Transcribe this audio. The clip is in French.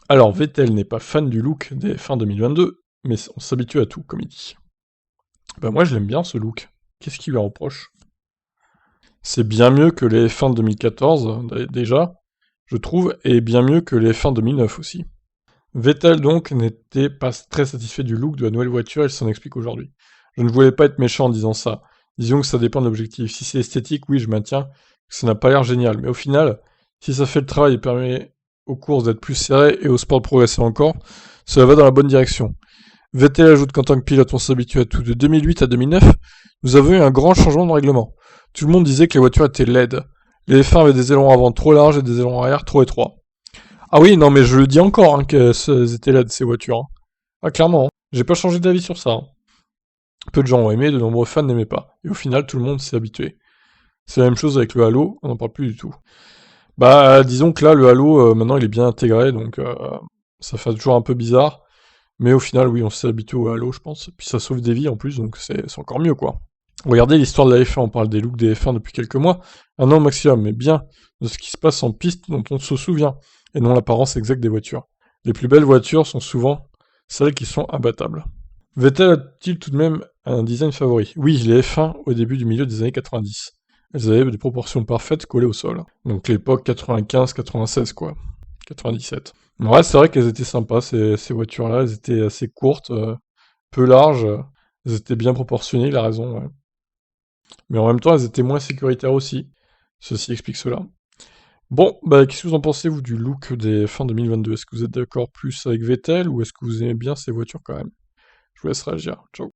Alors, Vettel n'est pas fan du look des F1 2022, mais on s'habitue à tout, comme il dit. Bah moi je l'aime bien ce look. Qu'est-ce qu'il lui reproche? C'est bien mieux que les F1 2014, déjà, je trouve, et bien mieux que les F1 2009 aussi. Vettel donc n'était pas très satisfait du look de la nouvelle voiture, il s'en explique aujourd'hui. Je ne voulais pas être méchant en disant ça. Disons que ça dépend de l'objectif. Si c'est esthétique, oui, je maintiens que ça n'a pas l'air génial. Mais au final, si ça fait le travail et permet aux courses d'être plus serrées et au sport de progresser encore, cela va dans la bonne direction. Vettel ajoute qu'en tant que pilote, on s'habitue à tout. De 2008 à 2009, nous avons eu un grand changement de règlement. Tout le monde disait que les voitures étaient laides. Les F1 avaient des ailerons avant trop larges et des ailerons arrière trop étroits. Ah oui, non, mais je le dis encore, hein, qu'elles étaient laides, ces voitures. Hein. Ah, clairement, hein. J'ai pas changé d'avis sur ça. Hein. Peu de gens ont aimé, de nombreux fans n'aimaient pas. Et au final, tout le monde s'est habitué. C'est la même chose avec le Halo, on n'en parle plus du tout. Bah, disons que là, le Halo, maintenant, il est bien intégré, donc ça fait toujours un peu bizarre. Mais au final, oui, on s'est habitué au Halo, je pense. Puis ça sauve des vies en plus, donc c'est encore mieux, quoi. Regardez l'histoire de la F1, on parle des looks des F1 depuis quelques mois, un an maximum, mais bien de ce qui se passe en piste dont on se souvient, et non l'apparence exacte des voitures. Les plus belles voitures sont souvent celles qui sont imbattables. Vettel a-t-il tout de même un design favori? Oui, les F1 au début du milieu des années 90. Elles avaient des proportions parfaites collées au sol. Donc l'époque 95-96 quoi. 97. Ouais, c'est vrai qu'elles étaient sympas ces voitures-là, elles étaient assez courtes, peu larges, elles étaient bien proportionnées, il a raison, ouais. Mais en même temps, elles étaient moins sécuritaires aussi. Ceci explique cela. Bon, bah, qu'est-ce que vous en pensez, vous, du look des fins 2022? Est-ce que vous êtes d'accord plus avec Vettel ou est-ce que vous aimez bien ces voitures quand même? Je vous laisse réagir. Ciao.